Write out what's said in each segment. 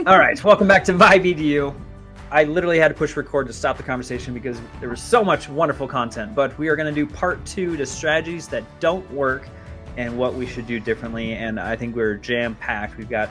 All right, welcome back to VIBE Edu. I literally had to push record to stop the conversation because there was so much wonderful content, but we are going to do part 2 to strategies that don't work and what we should do differently. And I think we're jam-packed. We've got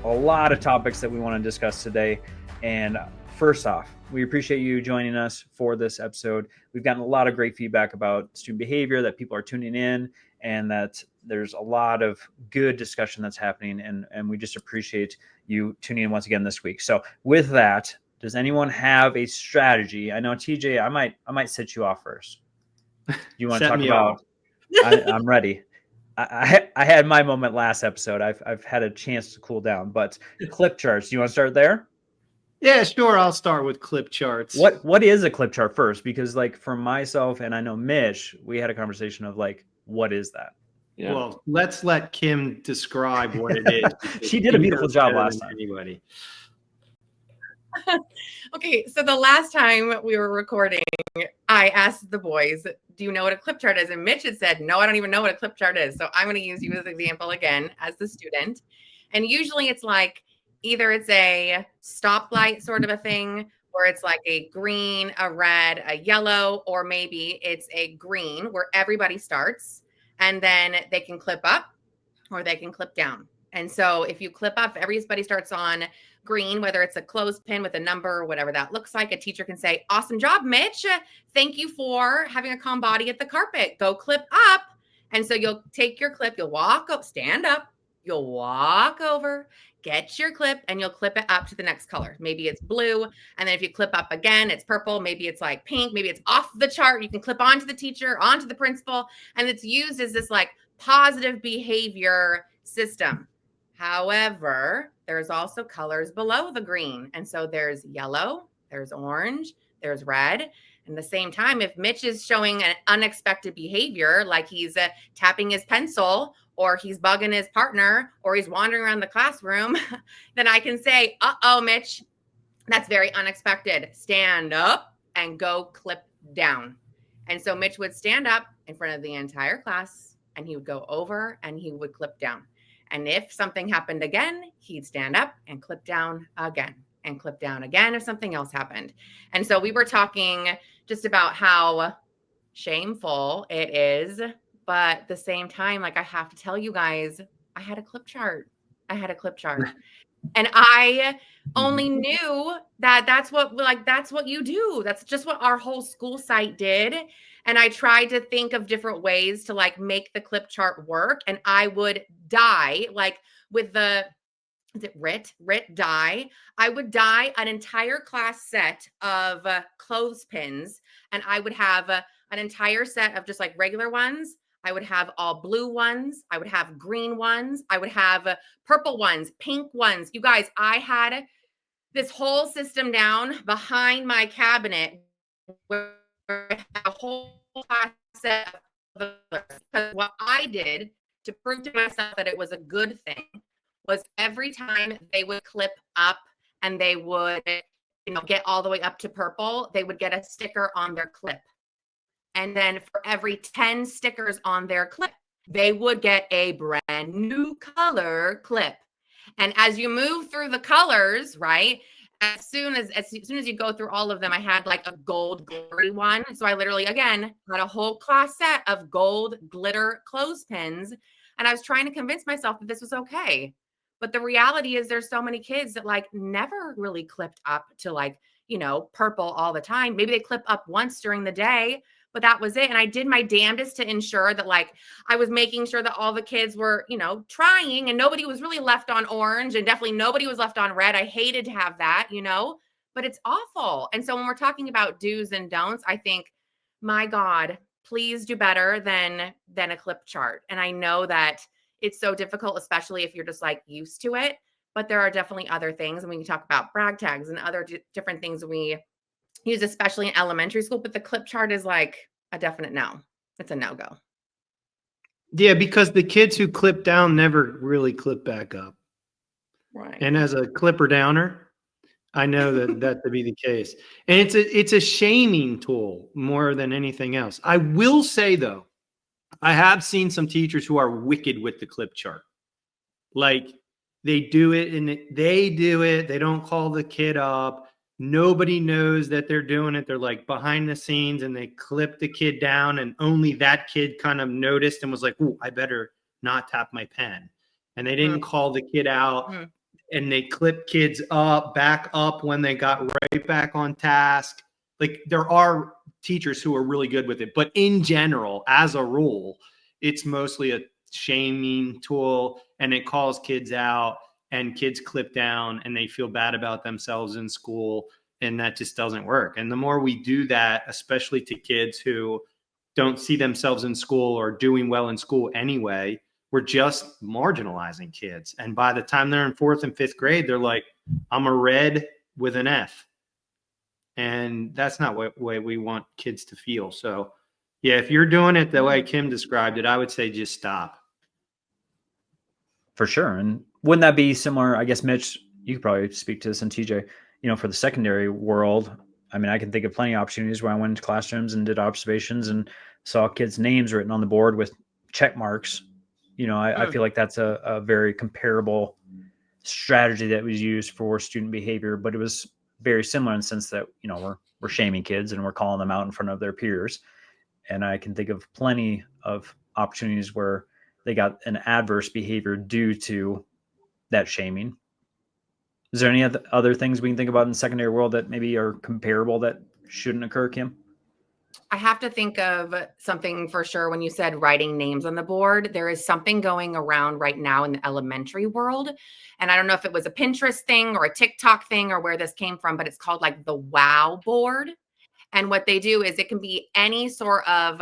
a lot of topics that we want to discuss today. And first off, we appreciate you joining us for this episode. We've gotten a lot of great feedback about student behavior, that people are tuning in, and that there's a lot of good discussion that's happening. And we just appreciate you tuning in once again this week. So with that, does anyone have a strategy? I know, TJ, I might set you off first. Do you want to talk about? I'm ready. I had my moment last episode. I've had a chance to cool down, but clip charts. Do you want to start there? Yeah, sure. I'll start with clip charts. What is a clip chart first? Because like for myself, and I know Mitch, we had a conversation of like, what is that? Yeah. Well, let's let Kim describe what it is. She did a beautiful job last time. Anybody? Okay, so the last time we were recording, I asked the boys, do you know what a clip chart is? And Mitch had said, no, I don't even know what a clip chart is. So I'm going to use you as an example again as the student. And usually it's like, either it's a stoplight sort of a thing, where it's like a green, a red, a yellow, or maybe it's a green where everybody starts and then they can clip up or they can clip down. And so if you clip up, everybody starts on green, whether it's a clothespin with a number or whatever that looks like. A teacher can say, awesome job, Mitch. Thank you for having a calm body at the carpet. Go clip up. And so you'll take your clip, you'll walk up, stand up, you'll walk over, get your clip, and you'll clip it up to the next color. Maybe it's blue. And then if you clip up again, it's purple. Maybe it's like pink. Maybe it's off the chart. You can clip onto the teacher, onto the principal. And it's used as this like positive behavior system. However, there's also colors below the green. And so there's yellow, there's orange, there's red. And at the same time, if Mitch is showing an unexpected behavior, like he's tapping his pencil, or he's bugging his partner, or he's wandering around the classroom, then I can say, uh-oh, Mitch, that's very unexpected. Stand up and go clip down. And so Mitch would stand up in front of the entire class, and he would go over and he would clip down. And if something happened again, he'd stand up and clip down again and clip down again if something else happened. And so we were talking just about how shameful it is. But at the same time, like I have to tell you guys, I had a clip chart. And I only knew that that's what you do. That's just what our whole school site did. And I tried to think of different ways to like make the clip chart work. And I would die like with is it RIT dye? I would dye an entire class set of clothespins. And I would have an entire set of just like regular ones. I would have all blue ones. I would have green ones. I would have purple ones, pink ones. You guys, I had this whole system down behind my cabinet where I had a whole class set of colors. Because what I did to prove to myself that it was a good thing was every time they would clip up and they would, get all the way up to purple, they would get a sticker on their clip. And then for every 10 stickers on their clip, they would get a brand new color clip. And as you move through the colors, right, as soon as you go through all of them, I had like a gold glittery one. So I literally, again, had a whole class set of gold glitter clothespins. And I was trying to convince myself that this was okay. But the reality is there's so many kids that like never really clipped up to like, purple all the time. Maybe they clip up once during the day. But that was it. And I did my damnedest to ensure that like I was making sure that all the kids were, trying, and nobody was really left on orange, and definitely nobody was left on red. I hated to have that, but it's awful. And so when we're talking about do's and don'ts, I think, my God, please do better than a clip chart. And I know that it's so difficult, especially if you're just like used to it, but there are definitely other things. And we can talk about brag tags and other different things we use, especially in elementary school, but the clip chart is like a definite no. It's a no-go. Yeah, because the kids who clip down never really clip back up. Right. And as a clipper downer, I know that to be the case. And it's a shaming tool more than anything else. I will say, though, I have seen some teachers who are wicked with the clip chart. Like They do it They don't call the kid up. Nobody knows that they're doing it. They're like behind the scenes, and they clip the kid down, and only that kid kind of noticed and was like, "Ooh, I better not tap my pen." And they didn't call the kid out, and they clip kids back up when they got right back on task. Like, there are teachers who are really good with it, but in general, as a rule, it's mostly a shaming tool, and it calls kids out, and kids clip down and they feel bad about themselves in school, and that just doesn't work. And the more we do that, especially to kids who don't see themselves in school or doing well in school anyway, we're just marginalizing kids. And by the time they're in 4th and 5th grade, they're like, I'm a red with an F. And that's not what way we want kids to feel. So yeah, if you're doing it the way Kim described it, I would say just stop. For sure. And wouldn't that be similar? I guess, Mitch, you could probably speak to this, and TJ, for the secondary world. I mean, I can think of plenty of opportunities where I went into classrooms and did observations and saw kids' names written on the board with check marks. I feel like that's a very comparable strategy that was used for student behavior, but it was very similar in the sense that, we're shaming kids and we're calling them out in front of their peers. And I can think of plenty of opportunities where they got an adverse behavior due to that shaming. Is there any other things we can think about in the secondary world that maybe are comparable that shouldn't occur, Kim? I have to think of something for sure. When you said writing names on the board, there is something going around right now in the elementary world. And I don't know if it was a Pinterest thing or a TikTok thing or where this came from, but it's called like the WOW board. And what they do is it can be any sort of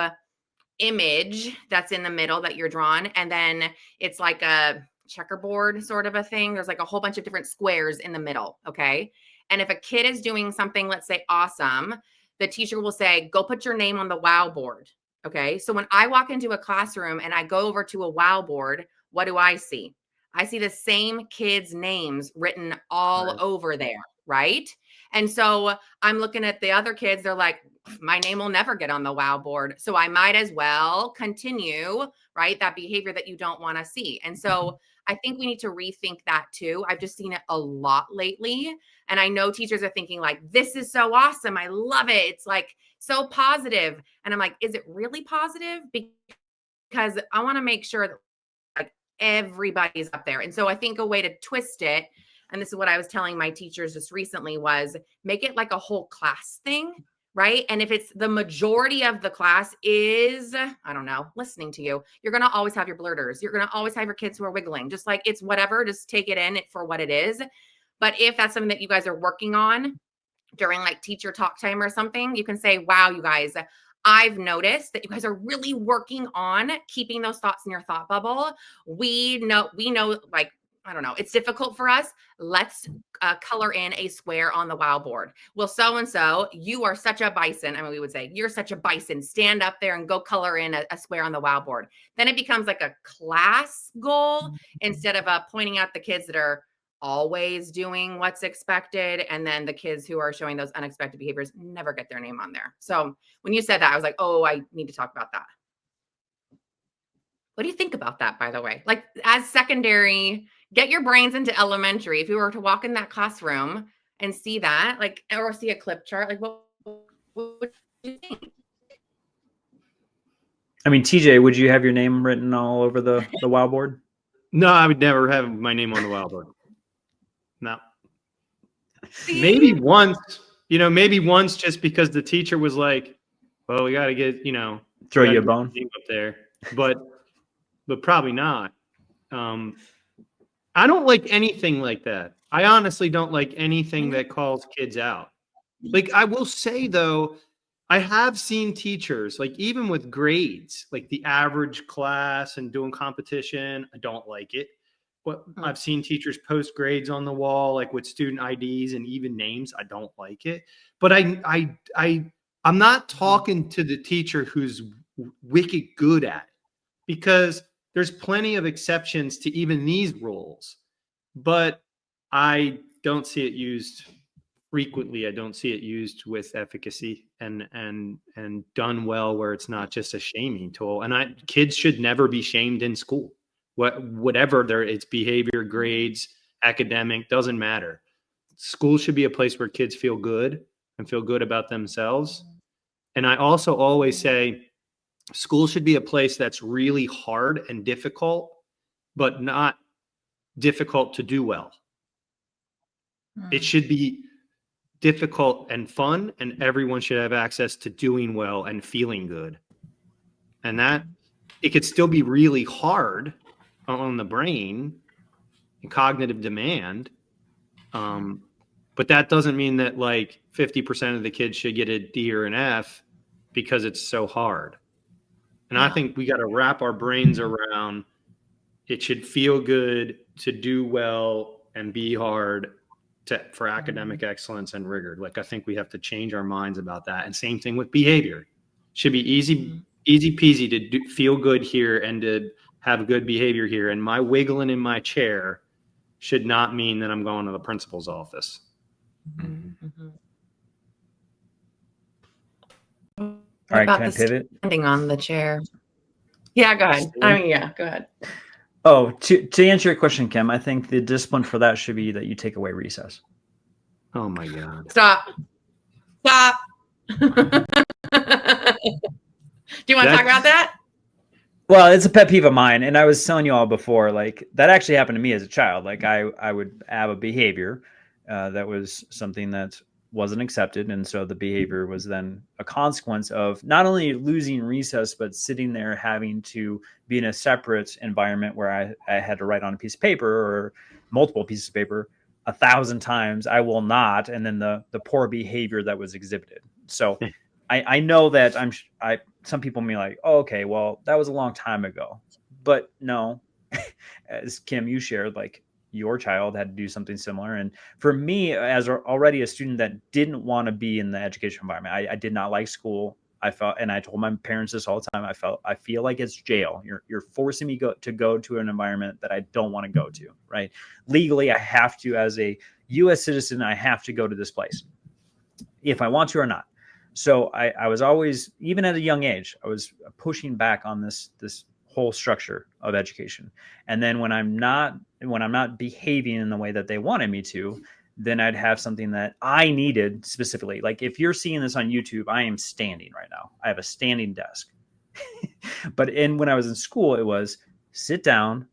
image that's in the middle that you're drawn. And then it's like a checkerboard sort of a thing. There's like a whole bunch of different squares in the middle. Okay. And if a kid is doing something, let's say awesome, the teacher will say, go put your name on the WOW board. Okay. So when I walk into a classroom and I go over to a WOW board, what do I see? I see the same kids' names written all over there. Right. And so I'm looking at the other kids. They're like, my name will never get on the WOW board. So I might as well continue, right? That behavior that you don't want to see. And so I think we need to rethink that too. I've just seen it a lot lately. And I know teachers are thinking like, this is so awesome. I love it. It's like so positive. And I'm like, is it really positive? Because I want to make sure that like everybody's up there. And so I think a way to twist it, and this is what I was telling my teachers just recently, was make it like a whole class thing. Right. And if it's the majority of the class is, I don't know, listening to you, you're going to always have your blurters. You're going to always have your kids who are wiggling, just like it's whatever, just take it in for what it is. But if that's something that you guys are working on during like teacher talk time or something, you can say, wow, you guys, I've noticed that you guys are really working on keeping those thoughts in your thought bubble. We know, like, I don't know, it's difficult for us. Let's color in a square on the WOW board. Well, so-and-so, you are such a bison. I mean, we would say, you're such a bison. Stand up there and go color in a square on the WOW board. Then it becomes like a class goal instead of pointing out the kids that are always doing what's expected. And then the kids who are showing those unexpected behaviors never get their name on there. So when you said that, I was like, oh, I need to talk about that. What do you think about that, by the way? Like, as secondary, get your brains into elementary. If you were to walk in that classroom and see that, like, or see a clip chart, like, what would you think? I mean, TJ, would you have your name written all over the WOW board? No, I would never have my name on the WOW board. No. Maybe once just because the teacher was like, well, we got to get, throw you a bone up there. But probably not. I don't like anything like that. I honestly don't like anything that calls kids out. Like, I will say, though, I have seen teachers, like, even with grades, like the average class and doing competition, I don't like it. But I've seen teachers post grades on the wall, like with student IDs and even names. I don't like it. But I'm not talking to the teacher who's wicked good at it, because there's plenty of exceptions to even these rules, but I don't see it used frequently. I don't see it used with efficacy and done well, where it's not just a shaming tool. And kids should never be shamed in school. Whatever it's behavior, grades, academic, doesn't matter. School should be a place where kids feel good and feel good about themselves. And I also always say school should be a place that's really hard and difficult, but not difficult to do well. It should be difficult and fun, and everyone should have access to doing well and feeling good. And that it could still be really hard on the brain and cognitive demand. But that doesn't mean that like 50% of the kids should get a D or an F because it's so hard. And I think we got to wrap our brains around it should feel good to do well and be hard for academic excellence and rigor. Like, I think we have to change our minds about that. And same thing with behavior. Should be easy peasy to feel good here and to have good behavior here. And my wiggling in my chair should not mean that I'm going to the principal's office. All right, can I pivot? Standing on the chair. Yeah, go ahead. Go ahead. Oh, to answer your question, Kim, I think the discipline for that should be that you take away recess. Oh my God. Stop. Do you want to talk about that? Well, it's a pet peeve of mine. And I was telling you all before, like, that actually happened to me as a child. Like, I would have a behavior that was something that wasn't accepted. And so the behavior was then a consequence of not only losing recess, but sitting there having to be in a separate environment where I had to write on a piece of paper or multiple pieces of paper 1,000 times, I will not. And then the poor behavior that was exhibited. So I know that some people may be like, oh, okay, well, that was a long time ago. But no, as Kim, you shared, like, your child had to do something similar. And for me, as already a student that didn't want to be in the education environment, I did not like school. I felt, and I told my parents this all the time, I feel like it's jail. You're forcing me to go to an environment that I don't want to go to, right? Legally, I have to, as a U.S. citizen, I have to go to this place if I want to or not. So I was always, even at a young age, I was pushing back on this whole structure of education. And then when I'm not behaving in the way that they wanted me to, then I'd have something that I needed specifically. Like, if you're seeing this on YouTube, I am standing right now. I have a standing desk. But when I was in school, it was sit down,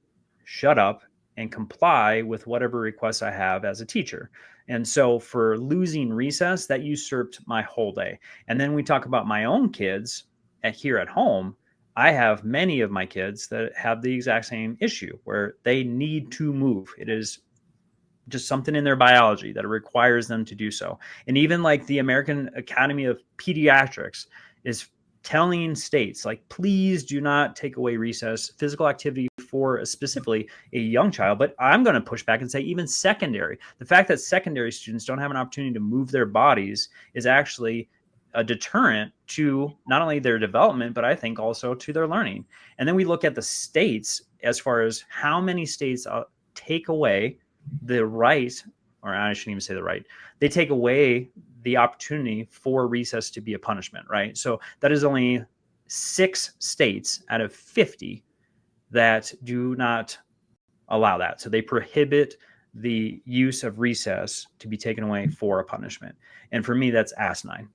shut up, and comply with whatever requests I have as a teacher. And so for losing recess, that usurped my whole day. And then we talk about my own kids here at home. I have many of my kids that have the exact same issue where they need to move. It is just something in their biology that requires them to do so. And even like the American Academy of Pediatrics is telling states, like, please do not take away recess, physical activity for specifically a young child. But I'm going to push back and say even secondary. The fact that secondary students don't have an opportunity to move their bodies is actually a deterrent to not only their development, but I think also to their learning. And then we look at the states as far as how many states take away the right, or I shouldn't even say the right, they take away the opportunity for recess to be a punishment, right? So that is only 6 states out of 50 that do not allow that. So they prohibit the use of recess to be taken away for a punishment. And for me, that's asinine.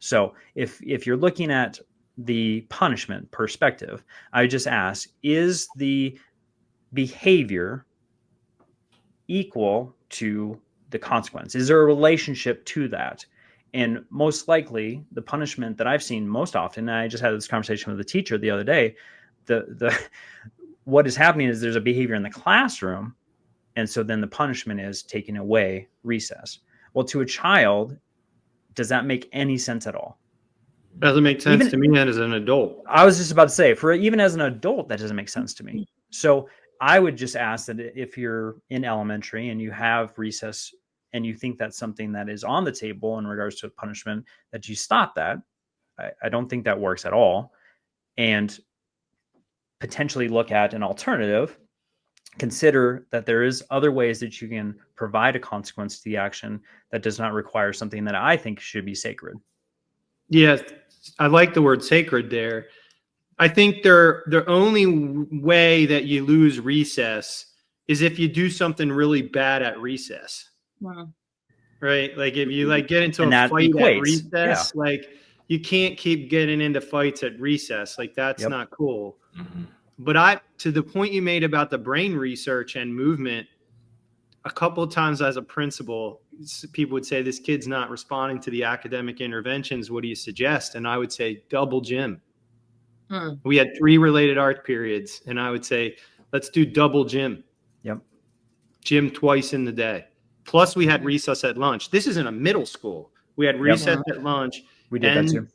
So if you're looking at the punishment perspective, I would just ask, is the behavior equal to the consequence? Is there a relationship to that? And most likely the punishment that I've seen most often, and I just had this conversation with a teacher the other day, what is happening is there's a behavior in the classroom. And so then the punishment is taking away recess. Well, to a child, does that make any sense at all? Doesn't make sense to me as an adult. I was just about to say, for even as an adult, that doesn't make sense to me. So I would just ask that if you're in elementary and you have recess and you think that's something that is on the table in regards to punishment, that you stop that. I don't think that works at all. And potentially look at an alternative. Consider that there is other ways that you can provide a consequence to the action that does not require something that I think should be sacred. Yes, I like the word sacred there. I think the only way that you lose recess is if you do something really bad at recess. Wow. Right? Like if you like get into And a that fight equates. at recess, like you can't keep getting into fights at recess. Like that's not cool. Mm-hmm. But to the point you made about the brain research and movement, a couple of times as a principal, people would say, this kid's not responding to the academic interventions. What do you suggest? And I would say double gym. We had 3 related art periods, and I would say, let's do double gym. Yep. Gym twice in the day. Plus we had recess at lunch. This isn't a middle school. We had recess at lunch. We did that too.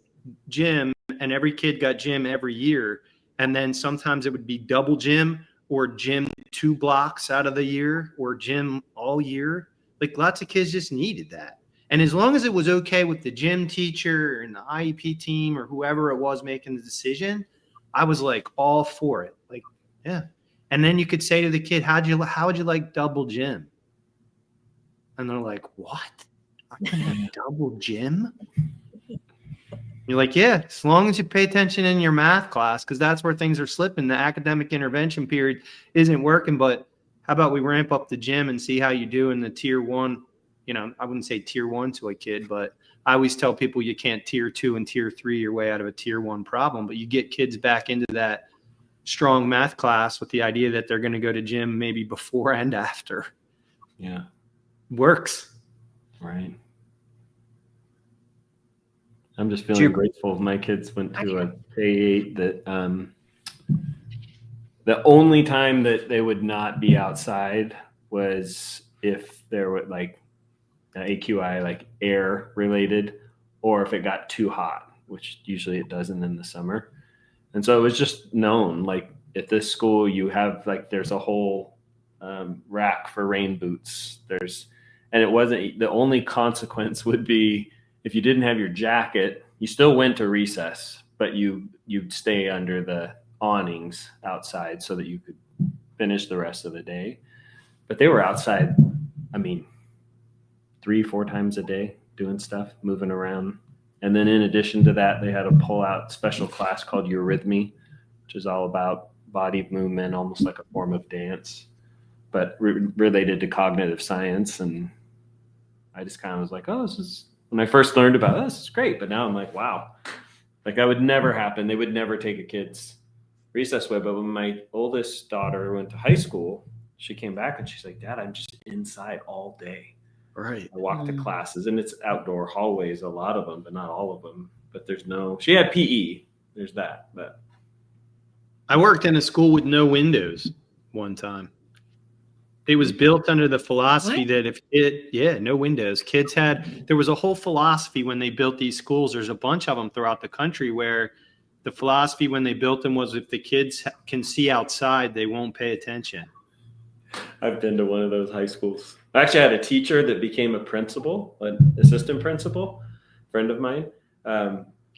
Gym, and every kid got gym every year. And then sometimes it would be double gym or gym 2 blocks out of the year or gym all year. Like lots of kids just needed that. And as long as it was okay with the gym teacher and the IEP team or whoever it was making the decision, I was like all for it. Like, yeah. And then you could say to the kid, how would you like double gym? And they're like, what? I can have double gym? You're like, yeah, as long as you pay attention in your math class, because that's where things are slipping. The academic intervention period isn't working, but how about we ramp up the gym and see how you do in the tier 1? You know, I wouldn't say tier 1 to a kid, but I always tell people you can't tier 2 and tier 3 your way out of a tier 1 problem, but you get kids back into that strong math class with the idea that they're going to go to gym maybe before and after. Yeah. Works. Right. I'm just feeling grateful. My kids went to a K-8 that the only time that they would not be outside was if there were like AQI, like air related, or if it got too hot, which usually it doesn't in the summer. And so it was just known, like at this school, you have like, there's a whole rack for rain boots. And it wasn't, the only consequence would be if you didn't have your jacket, you still went to recess, but you'd stay under the awnings outside so that you could finish the rest of the day. But they were outside, 3-4 times a day doing stuff, moving around. And then in addition to that, they had a pull-out special class called Eurythmy, which is all about body movement, almost like a form of dance, but related to cognitive science. And I just kind of was like, oh, this is, when I first learned about this is great. But now I'm like, wow, like that would never happen. They would never take a kid's recess away. But when my oldest daughter went to high school, she came back and she's like, Dad, I'm just inside all day. Right. I walk to classes, and it's outdoor hallways, a lot of them, but not all of them. But she had PE. There's that. But I worked in a school with no windows one time. It was built under the philosophy that no windows. There was a whole philosophy when they built these schools. There's a bunch of them throughout the country where the philosophy when they built them was if the kids can see outside, they won't pay attention. I've been to one of those high schools. I actually had a teacher that became a principal, an assistant principal, friend of mine,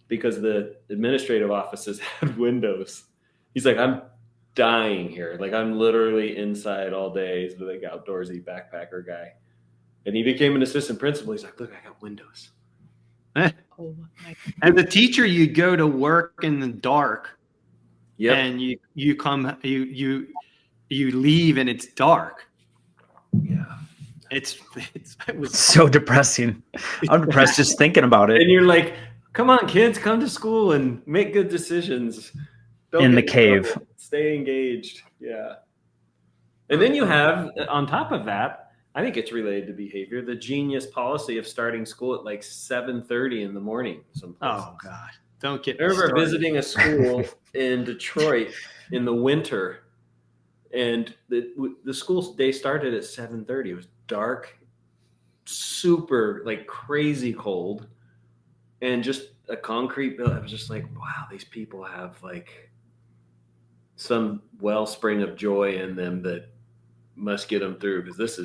because the administrative offices had windows. He's like, I'm dying here. Like I'm literally inside all day. He's the like outdoorsy backpacker guy. And he became an assistant principal. He's like, look, I got windows. As a teacher, you go to work in the dark. Yep. And you leave and it's dark. Yeah. It was so depressing. I'm depressed just thinking about it. And you're like, come on, kids, come to school and make good decisions. Don't in the get cave. trouble. Stay engaged. Yeah. And then you have, on top of that, I think it's related to behavior, the genius policy of starting school at like 7:30 in the morning. Oh God. Don't get I remember visiting a school in Detroit in the winter, and the school day started at 7:30. It was dark, super like crazy cold, and just a concrete building. I was just like, wow, these people have like some wellspring of joy in them that must get them through, because this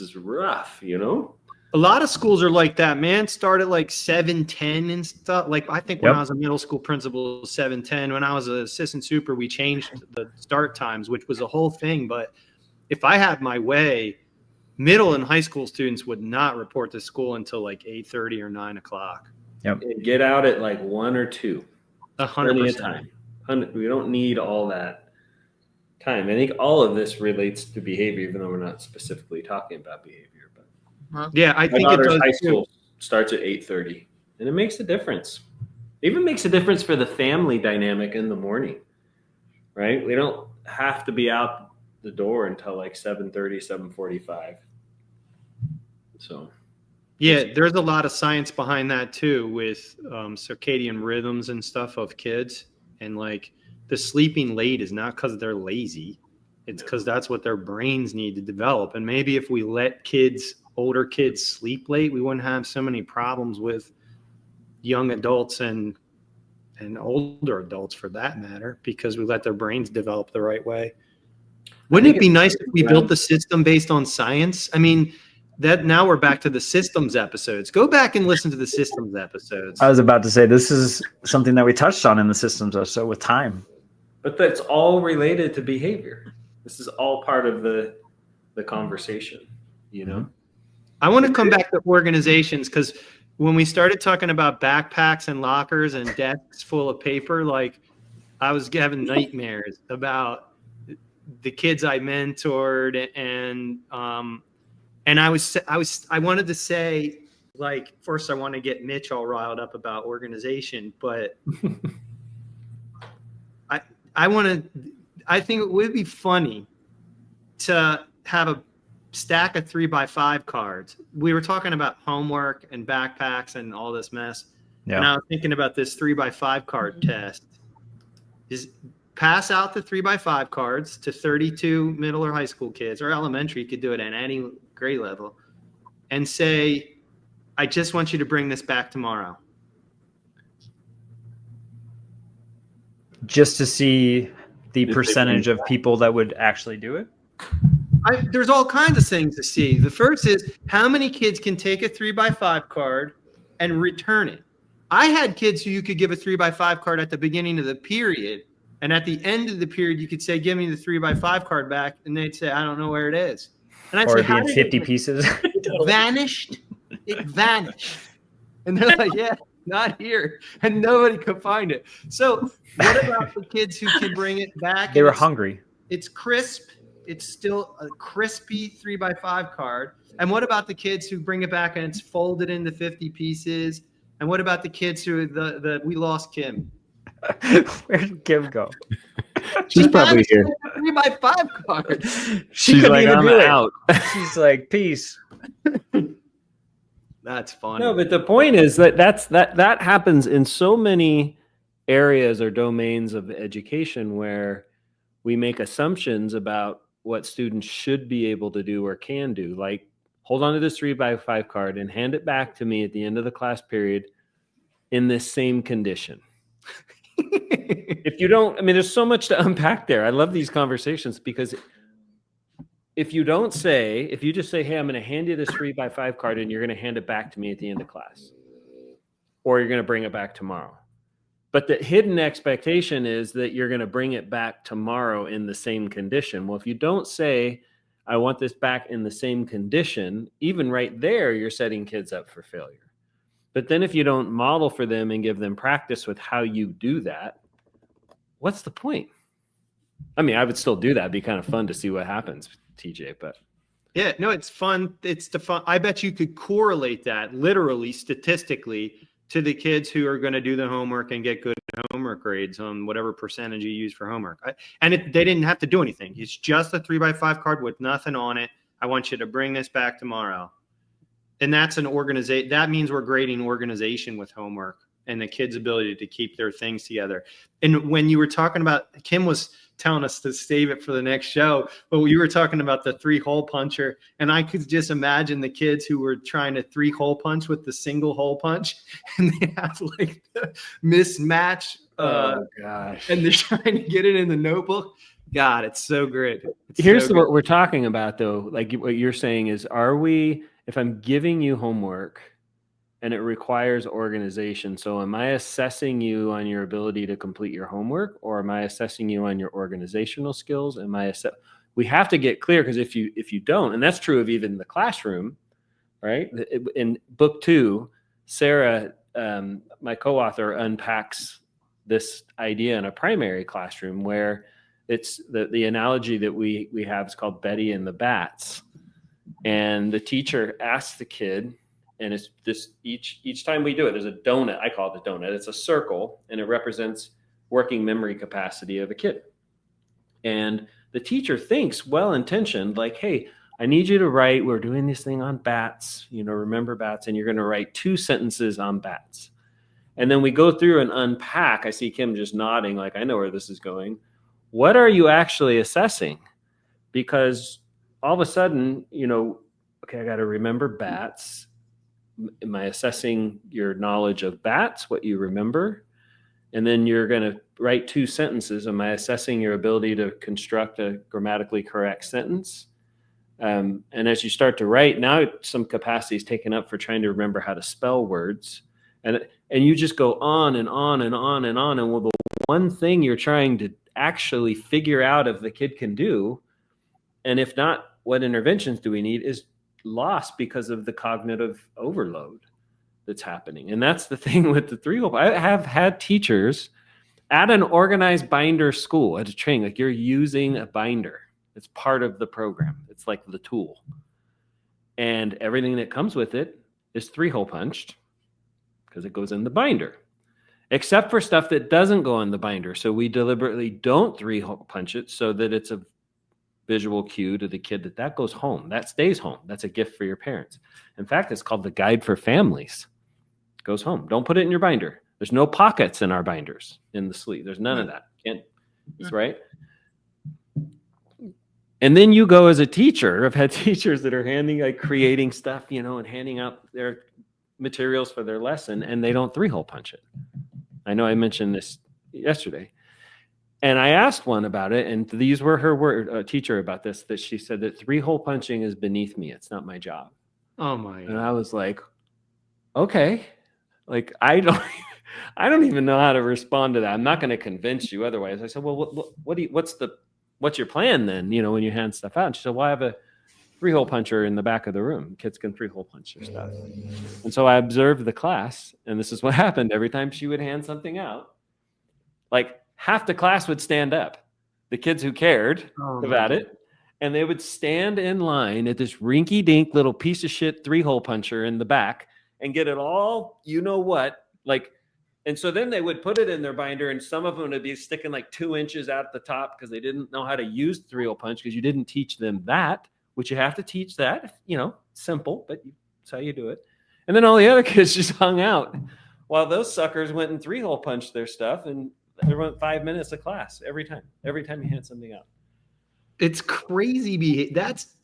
is rough, you know? A lot of schools are like that, man. Start at like 7:10 and stuff. Like I think when I was a middle school principal, it was 7:10. When I was an assistant super, we changed the start times, which was a whole thing. But if I had my way, middle and high school students would not report to school until like 8:30 or 9 o'clock. Yep. And get out at like 1 or 2. 100%. Time. We don't need all that time. I think all of this relates to behavior, even though we're not specifically talking about behavior. But yeah, I my think it daughter's does high too. school starts at 8:30, and it makes a difference. It even makes a difference for the family dynamic in the morning, right? We don't have to be out the door until like 7:30, 7:45. So Yeah, there's a lot of science behind that too, with circadian rhythms and stuff of kids. And like the sleeping late is not because they're lazy. It's because that's what their brains need to develop. And maybe if we let older kids sleep late, we wouldn't have so many problems with young adults and older adults for that matter, because we let their brains develop the right way. Wouldn't it be nice if we built the system based on science? I mean, that now we're back to the systems episodes. Go back and listen to the systems episodes. I was about to say this is something that we touched on in the systems episode with time. But that's all related to behavior. This is all part of the conversation, you know? I want to come back to organizations, because when we started talking about backpacks and lockers and desks full of paper, like I was having nightmares about the kids I mentored, and I wanted to say, like, first I want to get Mitch all riled up about organization, but I think it would be funny to have a stack of 3x5 cards. We were talking about homework and backpacks and all this mess. Yeah. And I was thinking about this 3x5 card test. Is pass out the 3x5 cards to 32 middle or high school kids, or elementary. You could do it at any grade level, and say, I just want you to bring this back tomorrow. Just to see the percentage of people that would actually do it? There's all kinds of things to see. The first is how many kids can take a 3x5 card and return it. I had kids who you could give a 3x5 card at the beginning of the period, and at the end of the period, you could say, give me the 3x5 card back, and they'd say, I don't know where it is. And I'd or say, it'd be in 50 pieces. It vanished. It vanished. And they're like, yeah, not here. And nobody could find it. So what about the kids who can bring it back? They were hungry. It's crisp. It's still a crispy 3x5 card. And what about the kids who bring it back and it's folded into 50 pieces? And what about the kids who we lost Kim? Where did Kim go? She's probably here. 3x5 card. She's like, I'm out. She's like, peace. That's funny. No, but the point is that happens in so many areas or domains of education where we make assumptions about what students should be able to do or can do. Like, hold on to this 3x5 card and hand it back to me at the end of the class period in this same condition. If you don't, I mean, there's so much to unpack there. I love these conversations, because if you just say, hey, I'm going to hand you this 3x5 card and you're going to hand it back to me at the end of class, or you're going to bring it back tomorrow. But the hidden expectation is that you're going to bring it back tomorrow in the same condition. Well, if you don't say, I want this back in the same condition, even right there, you're setting kids up for failure. But then if you don't model for them and give them practice with how you do that, what's the point? I mean, I would still do that. It'd be kind of fun to see what happens, TJ, but. Yeah, no, it's fun. It's the fun. I bet you could correlate that literally, statistically, to the kids who are going to do the homework and get good homework grades on whatever percentage you use for homework. They didn't have to do anything. It's just a 3x5 card with nothing on it. I want you to bring this back tomorrow. And that's an organization. That means we're grading organization with homework and the kids' ability to keep their things together. And when you were talking about, Kim was telling us to save it for the next show, but you were talking about the 3-hole puncher, and I could just imagine the kids who were trying to 3-hole punch with the single hole punch, and they have like the mismatch. Oh gosh! And they're trying to get it in the notebook. God, it's so great. Here's what we're talking about, though. Like what you're saying is, if I'm giving you homework and it requires organization, so am I assessing you on your ability to complete your homework, or am I assessing you on your organizational skills? We have to get clear, because if you don't, and that's true of even the classroom, right? In book 2, Sarah, my co-author, unpacks this idea in a primary classroom where it's the analogy that we have is called Betty and the Bats. And the teacher asks the kid, and it's this each time we do it, there's a donut. I call it a donut. It's a circle, and it represents working memory capacity of a kid. And the teacher thinks well-intentioned, like, hey, I need you to write, we're doing this thing on bats, remember bats, and you're going to write 2 sentences on bats. And then we go through and unpack. I see Kim just nodding like, I know where this is going. What are you actually assessing? Because all of a sudden, okay, I got to remember bats. Am I assessing your knowledge of bats, what you remember? And then you're going to write 2 sentences. Am I assessing your ability to construct a grammatically correct sentence? And as you start to write, now some capacity is taken up for trying to remember how to spell words. And you just go on and on and on and on. And the one thing you're trying to actually figure out if the kid can do, and if not, what interventions do we need, is lost because of the cognitive overload that's happening. And that's the thing with the 3-hole. I have had teachers at an organized binder school at a training, like, you're using a binder. It's part of the program. It's like the tool. And everything that comes with it is 3-hole punched because it goes in the binder, except for stuff that doesn't go in the binder. So we deliberately don't 3-hole punch it so that it's a visual cue to the kid that goes home. That stays home. That's a gift for your parents. In fact, it's called the Guide for Families. It goes home. Don't put it in your binder. There's no pockets in our binders in the sleeve. There's none of that. That's right. And then you go as a teacher. I've had teachers that are creating stuff, and handing out their materials for their lesson, and they don't 3-hole punch it. I know I mentioned this yesterday. And I asked one about it, and these were her word, teacher about this, that she said that 3-hole punching is beneath me. It's not my job. Oh my God. And I was like, okay, like, I don't even know how to respond to that. I'm not going to convince you otherwise. I said, well, what's your plan then? When you hand stuff out. And she said, well, I have a 3-hole puncher in the back of the room. Kids can 3-hole punch their stuff. And so I observed the class, and this is what happened every time she would hand something out. Like, half the class would stand up, the kids who cared about it, and they would stand in line at this rinky-dink little piece of shit 3-hole puncher in the back and get it all, and so then they would put it in their binder, and some of them would be sticking like 2 inches out at the top because they didn't know how to use 3-hole punch because you didn't teach them that, which you have to teach that, simple, but that's how you do it. And then all the other kids just hung out while those suckers went and 3-hole punched their stuff, and there went 5 minutes of class every time you hand something out. It's crazy. That's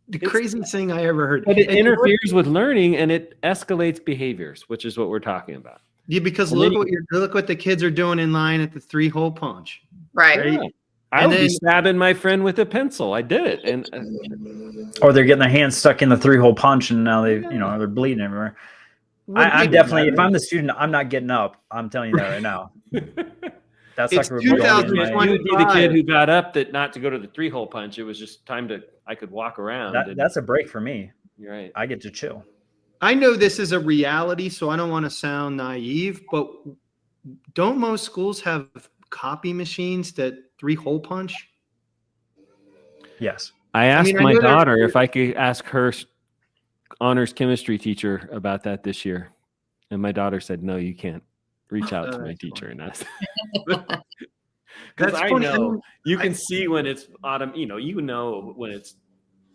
the craziest thing I ever heard. But it interferes with learning, and it escalates behaviors, which is what we're talking about. Yeah, because look what the kids are doing in line at the 3-hole punch. Right. Yeah. I would be stabbing my friend with a pencil. I did it, and or they're getting their hands stuck in the 3-hole punch, and now they're bleeding everywhere. I'm definitely, if I'm the student, I'm not getting up. I'm telling you that right now. That's it's like 2025. You would be the kid who got up not to go to the 3-hole punch. It was just time I could walk around. That's a break for me. You're right. I get to chill. I know this is a reality, so I don't want to sound naive, but don't most schools have copy machines that 3-hole punch? Yes. I asked my daughter if I could ask her honors chemistry teacher about that this year, and my daughter said, no, you can't. Reach out to my teacher and ask. Because I know you can see when it's when it's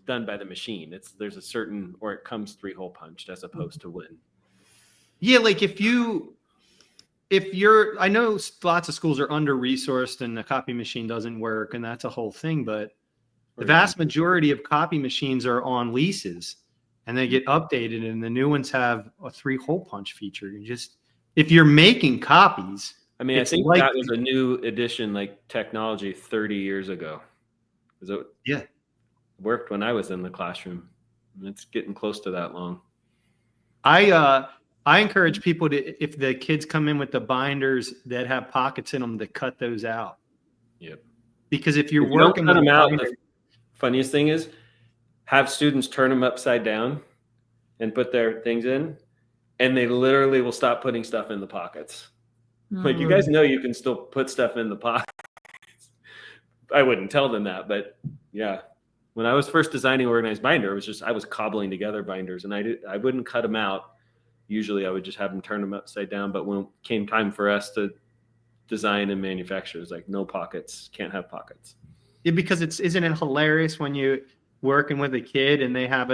done by the machine. There's a certain, or it comes 3-hole punched as opposed to when. Yeah, like if you're, I know lots of schools are under resourced and the copy machine doesn't work, and that's a whole thing. But the vast majority of copy machines are on leases, and they get updated, and the new ones have a 3-hole punch feature. If you're making copies, I mean, I think that was a new addition, like technology 30 years ago. It worked when I was in the classroom. And it's getting close to that long. I encourage people to, if the kids come in with the binders that have pockets in them, to cut those out. Yep. Because if you're working with them out, the funniest thing is have students turn them upside down and put their things in. And they literally will stop putting stuff in the pockets. Like, you guys know you can still put stuff in the pockets. I wouldn't tell them that, but yeah. When I was first designing organized binder, I was cobbling together binders, and I wouldn't cut them out. Usually I would just have them turn them upside down. But when it came time for us to design and manufacture, it was like, no pockets, can't have pockets. Yeah, because isn't it hilarious when you working with a kid and they have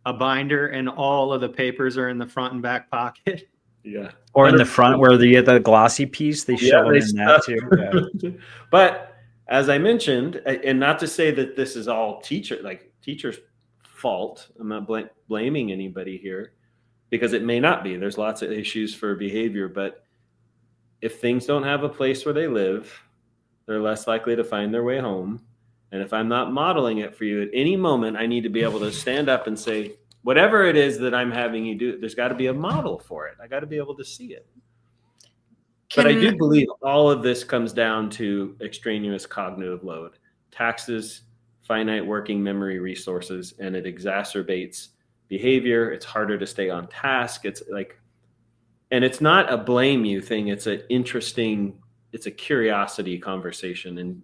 a binder and all of the papers are in the front and back pocket? Yeah. Or in the front where you get the glossy piece, they shove it in that too. Yeah. But as I mentioned, and not to say that this is all teachers' fault. I'm not blaming anybody here, because it may not be. There's lots of issues for behavior, but if things don't have a place where they live, they're less likely to find their way home. And if I'm not modeling it for you at any moment, I need to be able to stand up and say, whatever it is that I'm having you do, there's got to be a model for it. I got to be able to see it. But I do believe all of this comes down to extraneous cognitive load, taxes, finite working memory resources, and it exacerbates behavior. It's harder to stay on task. It's like, and it's not a blame you thing. It's it's a curiosity conversation. And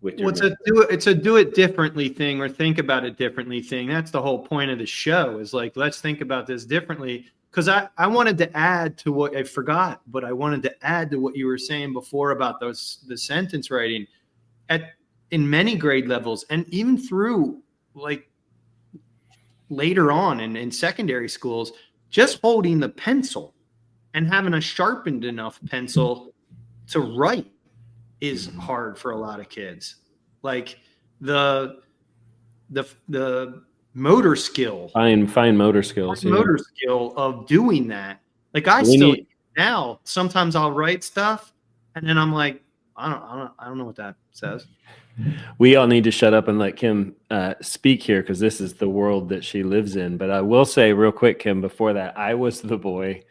it's a do it differently thing, or think about it differently thing. That's the whole point of the show, is like, let's think about this differently. Because I wanted to add to what I forgot, but I wanted to add to what you were saying before about the sentence writing in many grade levels, and even through like later on in secondary schools, just holding the pencil and having a sharpened enough pencil to write is hard for a lot of kids. Like the motor skill, fine motor skills, motor skill of doing that. Like now, sometimes I'll write stuff and then I'm like, I don't know what that says. We all need to shut up and let Kim speak here, because this is the world that she lives in. But I will say real quick, Kim, before that, I was the boy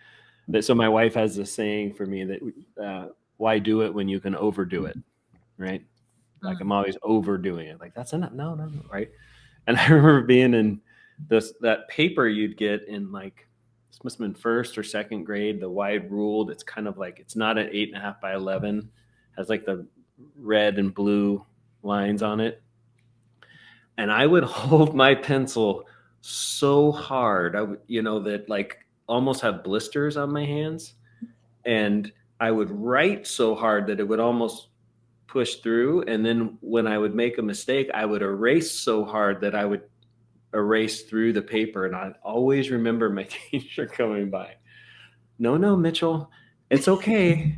so my wife has this saying for me that why do it when you can overdo it, right? Like I'm always overdoing it. Like that's enough. No, right? And I remember being in that paper you'd get in, like, this must have been first or second grade, the wide ruled. It's kind of like, it's not an 8.5 by 11, has like the red and blue lines on it. And I would hold my pencil so hard, that like almost have blisters on my hands. And I would write so hard that it would almost push through. And then when I would make a mistake, I would erase so hard that I would erase through the paper. And I always remember my teacher coming by. No, Mitchell, it's okay.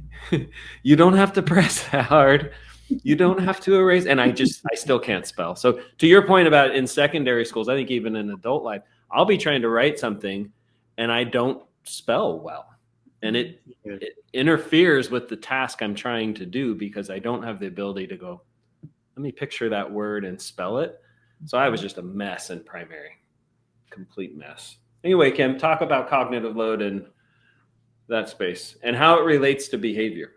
You don't have to press that hard. You don't have to erase. And I still can't spell. So to your point about in secondary schools, I think even in adult life, I'll be trying to write something and I don't spell well. And it interferes with the task I'm trying to do, because I don't have the ability to go, let me picture that word and spell it. So I was just a mess in primary, complete mess. Anyway, Kim, talk about cognitive load in that space and how it relates to behavior.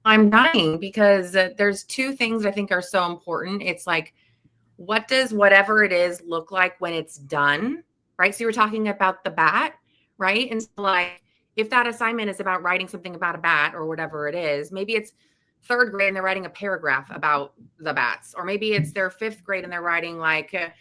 I'm dying because there's two things I think are so important. It's like, what does whatever it is look like when it's done, right? So you were talking about the bat, right? And so like, if that assignment is about writing something about a bat or whatever it is, maybe it's third grade and they're writing a paragraph about the bats, or maybe it's their fifth grade and they're writing like a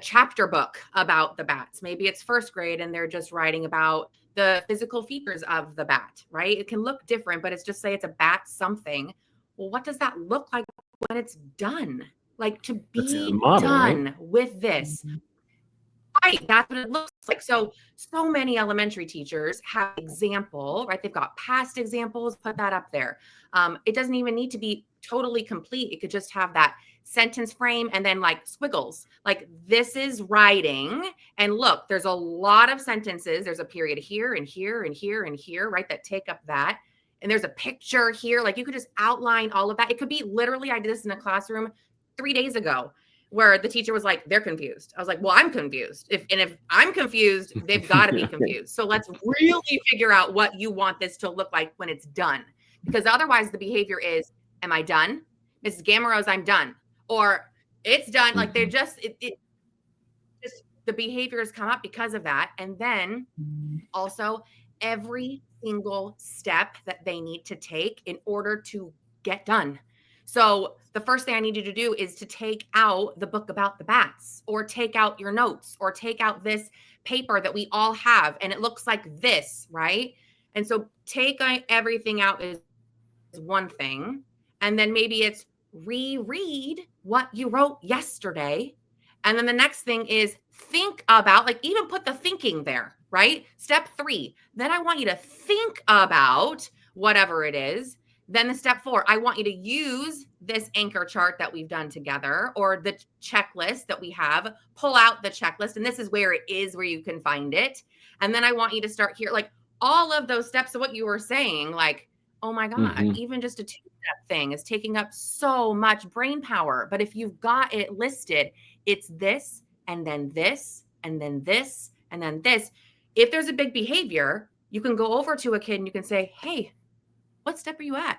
chapter book about the bats. Maybe it's first grade and they're just writing about the physical features of the bat, right? It can look different, but it's just say it's a bat something. Well, what does that look like when it's done? Like to be model, done right? With this. Right, that's what it looks like. So many elementary teachers have example, right? They've got past examples, put that up there. It doesn't even need to be totally complete. It could just have that sentence frame and then like squiggles, like this is writing. And look, there's a lot of sentences. There's a period here and here and here and here, right? That take up that. And there's a picture here. Like you could just outline all of that. It could be literally, I did this in a classroom 3 days ago, where the teacher was like, they're confused. I was like, well, I'm confused. If I'm confused, they've got to be confused. So let's really figure out what you want this to look like when it's done. Because otherwise the behavior is, am I done? Mrs. Gameroz, I'm done. Or it's done. Like they're just, just the behaviors come up because of that. And then also every single step that they need to take in order to get done. So the first thing I need you to do is to take out the book about the bats, or take out your notes, or take out this paper that we all have and it looks like this, right? And so take everything out is one thing. And then maybe it's reread what you wrote yesterday. And then the next thing is think about, like, even put the thinking there, right? Step 3. Then I want you to think about whatever it is. Then the step 4, I want you to use this anchor chart that we've done together, or the checklist that we have, pull out the checklist. And this is where it is, where you can find it. And then I want you to start here, like all of those steps of what you were saying, like, oh my God, even just a 2-step thing is taking up so much brain power. But if you've got it listed, it's this, and then this, and then this, and then this. If there's a big behavior, you can go over to a kid and you can say, hey, what step are you at?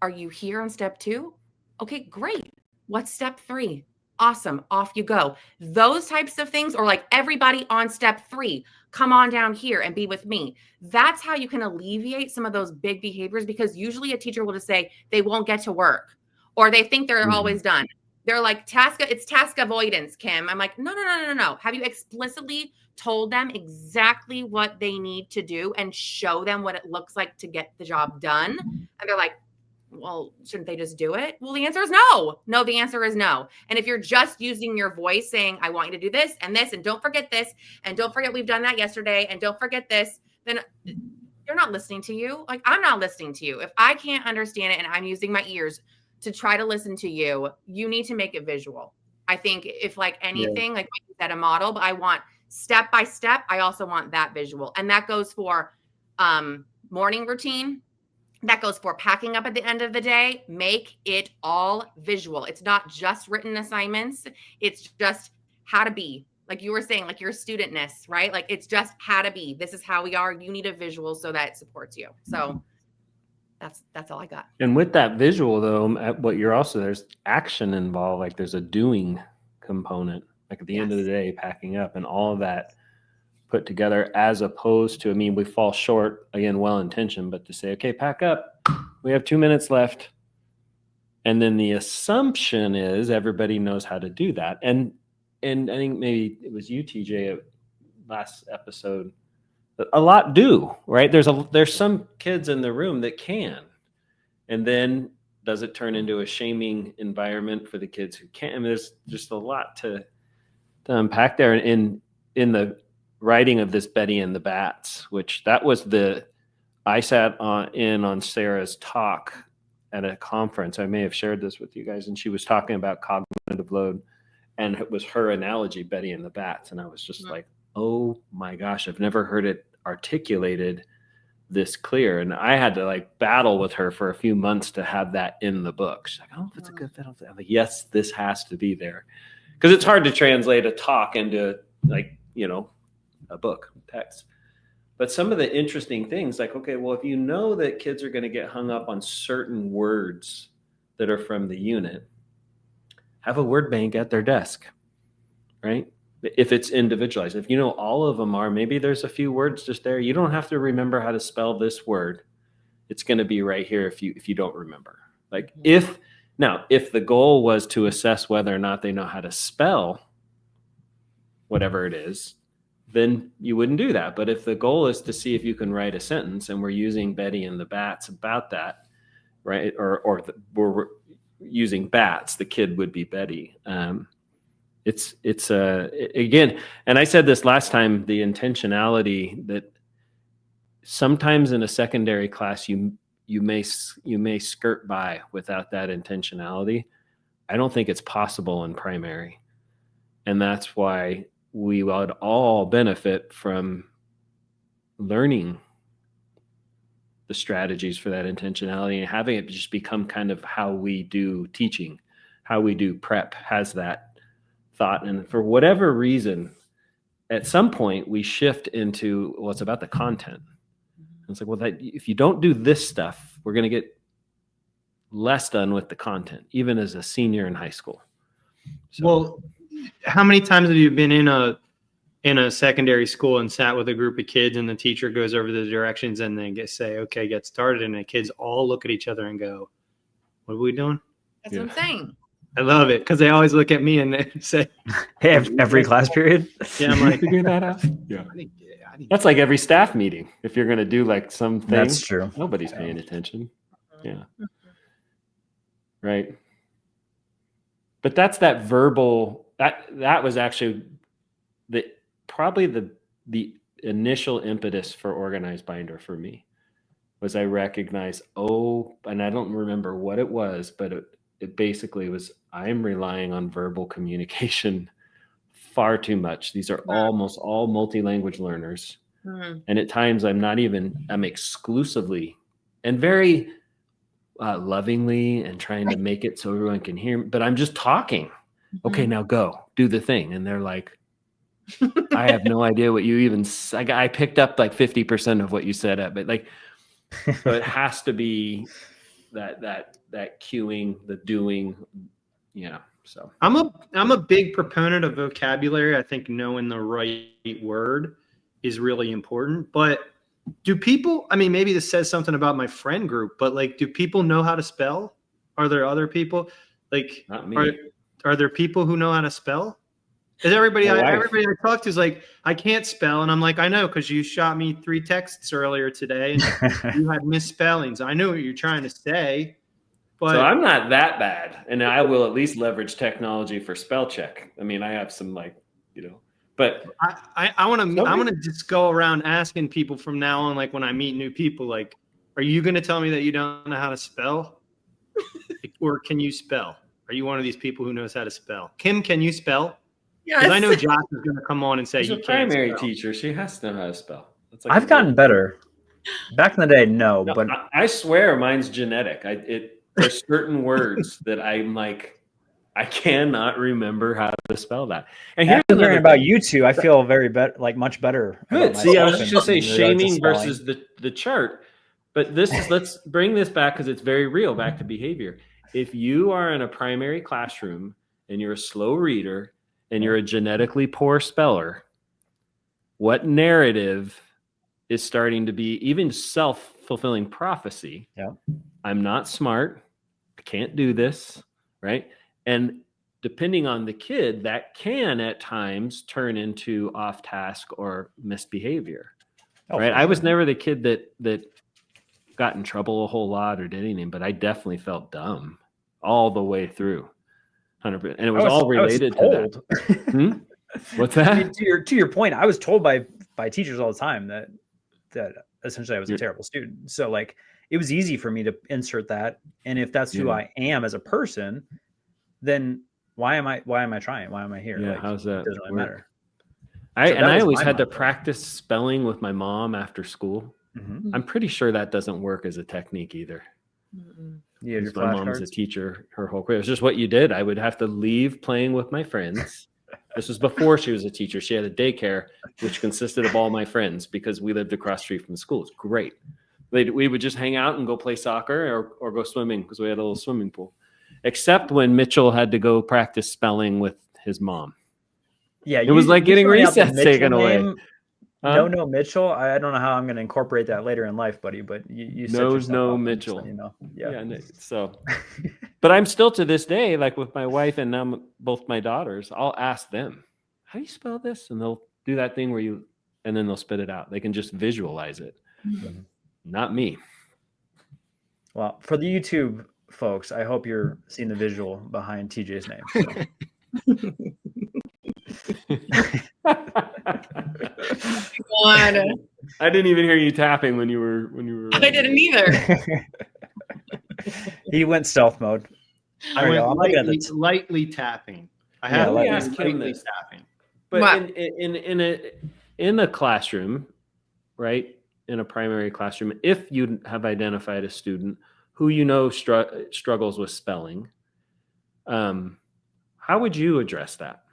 Are you here on step 2? Okay, great. What's step 3? Awesome. Off you go. Those types of things, or like everybody on step 3, come on down here and be with me. That's how you can alleviate some of those big behaviors, because usually a teacher will just say they won't get to work, or they think they're always done. They're like, it's task avoidance, Kim. I'm like, no. Have you explicitly told them exactly what they need to do and show them what it looks like to get the job done? And they're like, well, shouldn't they just do it? Well, the answer is no. No, the answer is no. And if you're just using your voice saying, I want you to do this, and don't forget this, and don't forget we've done that yesterday, and don't forget this, then they're not listening to you. Like, I'm not listening to you. If I can't understand it and I'm using my ears to try to listen to you, you need to make it visual. I think if like anything, like you said, a model, but I want step by step. I also want that visual. And that goes for morning routine. That goes for packing up at the end of the day. Make it all visual. It's not just written assignments. It's just how to be. Like you were saying, like your studentness, right? Like it's just how to be. This is how we are. You need a visual so that it supports you. So that's all I got. And with that visual though, what you're also, there's action involved. Like there's a doing component, like at the end of the day, packing up and all of that put together, as opposed to, I mean, we fall short, again, well-intentioned, but to say, okay, pack up, we have 2 minutes left. And then the assumption is everybody knows how to do that. And I think maybe it was you, TJ, last episode, a lot do, right? There's some kids in the room that can. And then does it turn into a shaming environment for the kids who can't? I mean, there's just a lot to unpack there. In the writing of this Betty and the Bats, which that was I sat on Sarah's talk at a conference. I may have shared this with you guys, and she was talking about cognitive load, and it was her analogy, Betty and the Bats. And I was just like, oh my gosh, I've never heard it articulated this clear. And I had to like battle with her for a few months to have that in the book. She's like, oh, if it's a good fit, I'm like, yes, this has to be there. Because it's hard to translate a talk into like, a book text. But some of the interesting things, like, okay, well, if you know that kids are going to get hung up on certain words that are from the unit, have a word bank at their desk, right? If it's individualized, if you know all of them are, maybe there's a few words just there. You don't have to remember how to spell this word. It's going to be right here if you don't remember. Like if the goal was to assess whether or not they know how to spell whatever it is, then you wouldn't do that. But if the goal is to see if you can write a sentence, and we're using Betty and the Bats about that, right? We're using bats, the kid would be Betty. It's again, and I said this last time, the intentionality that sometimes in a secondary class you may skirt by without that intentionality. I don't think it's possible in primary, and that's why we would all benefit from learning the strategies for that intentionality and having it just become kind of how we do teaching, how we do prep has that thought. And for whatever reason, at some point we shift into, well, it's about the content. And it's like, well, if you don't do this stuff, we're going to get less done with the content, even as a senior in high school. So, well, how many times have you been in a secondary school and sat with a group of kids, and the teacher goes over the directions and they say, okay, get started. And the kids all look at each other and go, what are we doing? That's what I'm saying. I love it because they always look at me and they say, Hey, every class period. yeah, I'm like, figure that out. Yeah. I didn't get it. That's like every staff meeting. If you're going to do like something, That's true. Nobody's paying attention. Yeah. Right. But that's that verbal, that was actually probably the initial impetus for Organized Binder for me, was I recognized, and I don't remember what it was, but it basically was, I'm relying on verbal communication far too much. These are almost all multi-language learners. And at times I'm exclusively and very lovingly and trying to make it so everyone can hear me, but I'm just talking. Okay, now go do the thing. And they're like, I have no idea what you even, I picked up like 50% of what you said, but like, so it has to be that cueing, the doing. Yeah. So I'm a big proponent of vocabulary. I think knowing the right word is really important. But do people, I mean, maybe this says something about my friend group, but like, do people know how to spell? Are there other people? Like, not me. Are there people who know how to spell? Is everybody I talk to is like, I can't spell. And I'm like, I know, because you shot me 3 texts earlier today and you had misspellings. I know what you're trying to say. But so I'm not that bad. And I will at least leverage technology for spell check. I mean, I have some but I want to just go around asking people from now on, like when I meet new people, like, are you going to tell me that you don't know how to spell? Or can you spell? Are you one of these people who knows how to spell? Kim, can you spell? Yes. Because I know Josh is going to come on and say she's a primary teacher. She has to know how to spell. That's like I've gotten better. Back in the day, no, but I swear mine's genetic. There's certain words that I'm like, I cannot remember how to spell that. And here's after hearing about you two, I feel much better. Good. See, I was just going to say shaming versus the chart, but let's bring this back because it's very real, back to behavior. If you are in a primary classroom and you're a slow reader and you're a genetically poor speller, what narrative is starting to be even self-fulfilling prophecy? Yeah. I'm not smart. I can't do this. Right. And depending on the kid, that can at times turn into off task or misbehavior. Right. I was never the kid that got in trouble a whole lot or did anything, but I definitely felt dumb all the way through. 100%. And it was all related to that. What's that? I mean, to your point, I was told by teachers all the time that essentially I was a terrible student. So like, it was easy for me to insert that. And if that's who I am as a person, then why am I trying? Why am I here? Yeah, like, how's that? It doesn't really matter. I always had to practice spelling with my mom after school. Mm-hmm. I'm pretty sure that doesn't work as a technique either. Yeah, my mom was a teacher her whole career. It was just what you did. I would have to leave playing with my friends. This was before she was a teacher. She had a daycare, which consisted of all my friends because we lived across the street from the school. It's great. We would just hang out and go play soccer or go swimming because we had a little swimming pool. Except when Mitchell had to go practice spelling with his mom. Yeah, it was like getting recess taken away. No, Mitchell. I don't know how I'm going to incorporate that later in life, buddy. But you no Mitchell. Yeah. So, but I'm still to this day, like with my wife and now both my daughters, I'll ask them, "How do you spell this?" And they'll do that thing and then they'll spit it out. They can just visualize it. Mm-hmm. Not me. Well, for the YouTube folks, I hope you're seeing the visual behind TJ's name. So. I didn't even hear you tapping when you were. I didn't either. He went stealth mode. I went lightly tapping. I have lightly tapping. But in a classroom, right? In a primary classroom, if you have identified a student who struggles with spelling, how would you address that?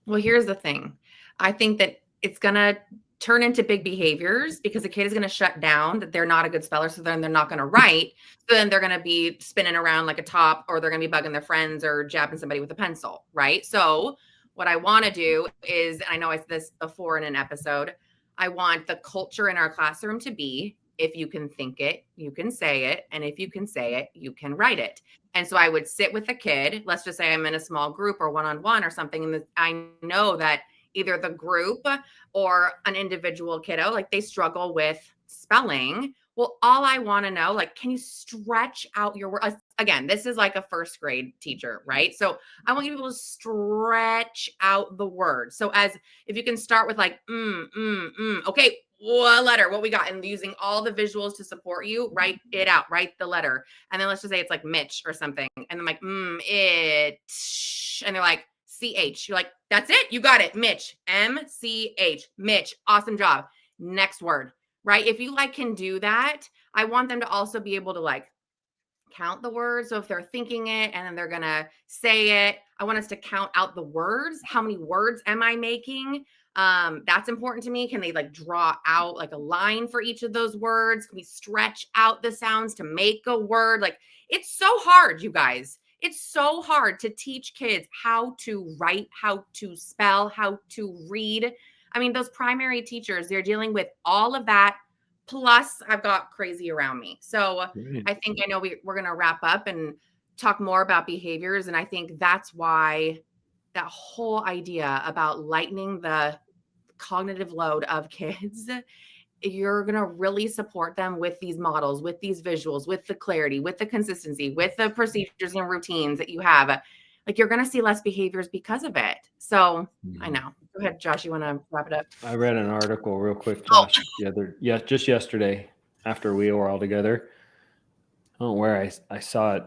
Well, here's the thing. I think that it's going to turn into big behaviors because the kid is going to shut down that they're not a good speller. So then they're not going to write. So then they're going to be spinning around like a top, or they're going to be bugging their friends or jabbing somebody with a pencil. Right. So what I want to do is, and I know I said this before in an episode, I want the culture in our classroom to be if you can think it, you can say it. And if you can say it, you can write it. And so I would sit with the kid. Let's just say I'm in a small group or one-on-one or something. And I know that either the group or an individual kiddo, like they struggle with spelling. Well, all I want to know, like, can you stretch out your words? Again, this is like a first grade teacher, right? So I want you to be able to stretch out the words. So as if you can start with like, okay, what letter, what we got, and using all the visuals to support you, write it out, write the letter. And then let's just say it's like Mitch or something. And then like, it, and they're like, CH. You're like, that's it. You got it. Mitch, MCH, Mitch. Awesome job. Next word, right? If you like can do that, I want them to also be able to like count the words. So if they're thinking it and then they're going to say it, I want us to count out the words. How many words am I making? That's important to me. Can they like draw out like a line for each of those words? Can we stretch out the sounds to make a word? Like, it's so hard, you guys. It's so hard to teach kids how to write, how to spell, how to read. I mean, those primary teachers, they're dealing with all of that. Plus, I've got crazy around me. So I think, I know we're going to wrap up and talk more about behaviors. And I think that's why that whole idea about lightening the cognitive load of kids, you're going to really support them with these models, with these visuals, with the clarity, with the consistency, with the procedures and routines that you have. Like, you're going to see less behaviors because of it. So I know. Go ahead, Josh. You want to wrap it up? I read an article real quick, Josh, just yesterday after we were all together. I don't know where I saw it,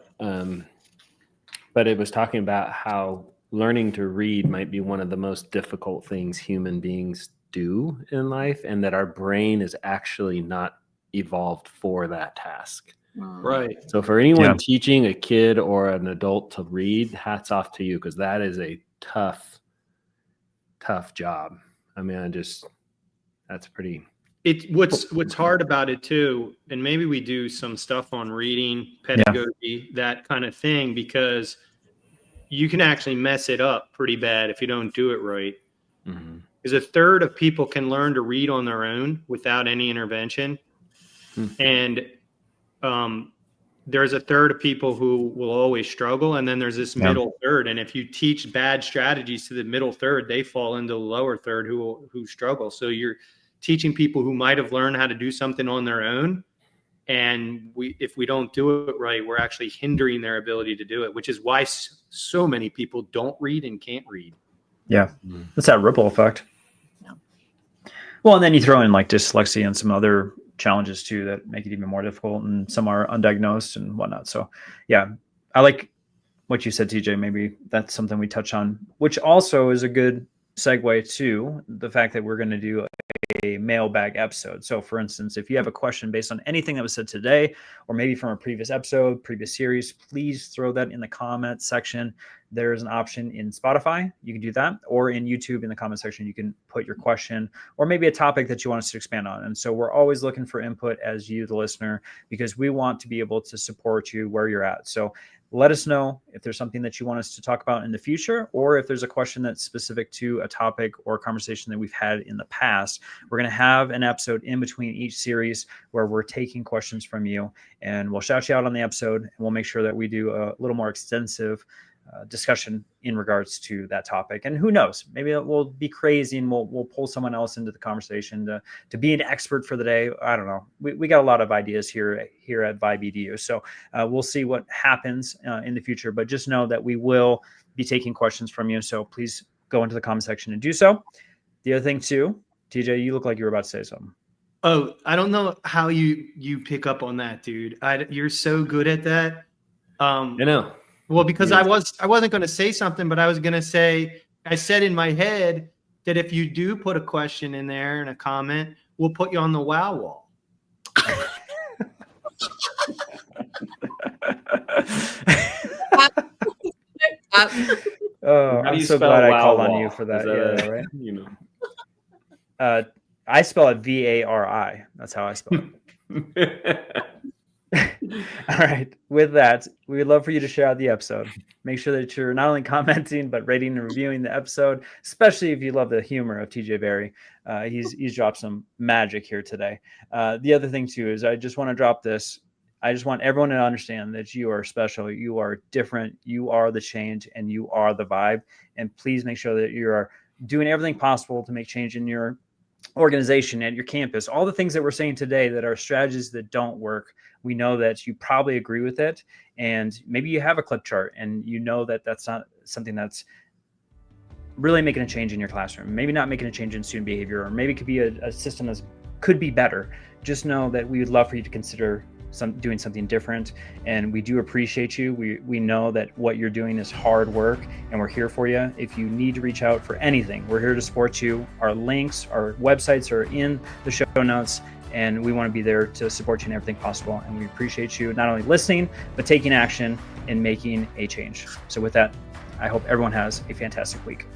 but it was talking about how learning to read might be one of the most difficult things human beings do in life, and that our brain is actually not evolved for that task. Right. So for anyone teaching a kid or an adult to read, hats off to you, because that is a tough job. I mean, that's pretty. What's hard about it too, and maybe we do some stuff on reading, pedagogy, that kind of thing, because you can actually mess it up pretty bad if you don't do it right. Because a third of people can learn to read on their own without any intervention. And there's a third of people who will always struggle. And then there's this middle third. And if you teach bad strategies to the middle third, they fall into the lower third who struggle. So you're teaching people who might have learned how to do something on their own. And if we don't do it right, we're actually hindering their ability to do it, which is why so many people don't read and can't read. Yeah. That's that ripple effect. Well, and then you throw in like dyslexia and some other challenges too that make it even more difficult, and some are undiagnosed and whatnot. So yeah, I like what you said, TJ. Maybe that's something we touch on, which also is a good segue to the fact that we're going to do a mailbag episode. So for instance, if you have a question based on anything that was said today, or maybe from a previous episode, previous series, please throw that in the comment section. There's an option in Spotify. You can do that, or in YouTube in the comment section, you can put your question or maybe a topic that you want us to expand on. And so we're always looking for input as you, the listener, because we want to be able to support you where you're at. So let us know if there's something that you want us to talk about in the future, or if there's a question that's specific to a topic or a conversation that we've had in the past. We're going to have an episode in between each series where we're taking questions from you, and we'll shout you out on the episode, and we'll make sure that we do a little more extensive discussion in regards to that topic. And who knows, maybe it will be crazy and we'll pull someone else into the conversation to be an expert for the day. I don't know. We got a lot of ideas here at VIBE Edu. So we'll see what happens in the future, but just know that we will be taking questions from you. So please go into the comment section and do so. The other thing too, TJ, you look like you were about to say something. Oh, I don't know how you pick up on that, dude. You're so good at that. You know. Well, because I wasn't going to say something, but I was going to say, I said in my head that if you do put a question in there and a comment, we'll put you on the wow wall. Oh, I'm so glad I called on you for that. Yeah, right. You know, I spell it VARI. That's how I spell it. All right. With that, we would love for you to share out the episode. Make sure that you're not only commenting, but rating and reviewing the episode, especially if you love the humor of TJ Vari. He's dropped some magic here today. The other thing, too, is I just want to drop this. I just want everyone to understand that you are special. You are different. You are the change, and you are the vibe. And please make sure that you are doing everything possible to make change in your organization, at your campus. All the things that we're saying today that are strategies that don't work, we know that you probably agree with it, and maybe you have a clip chart and you know that that's not something that's really making a change in your classroom, maybe not making a change in student behavior, or maybe it could be a system that could be better. Just know that we would love for you to consider doing something different, and we do appreciate you. We know that what you're doing is hard work, and we're here for you. If you need to reach out for anything, we're here to support you. Our links, our websites are in the show notes, and we want to be there to support you in everything possible. And we appreciate you not only listening, but taking action and making a change. So with that, I hope everyone has a fantastic week.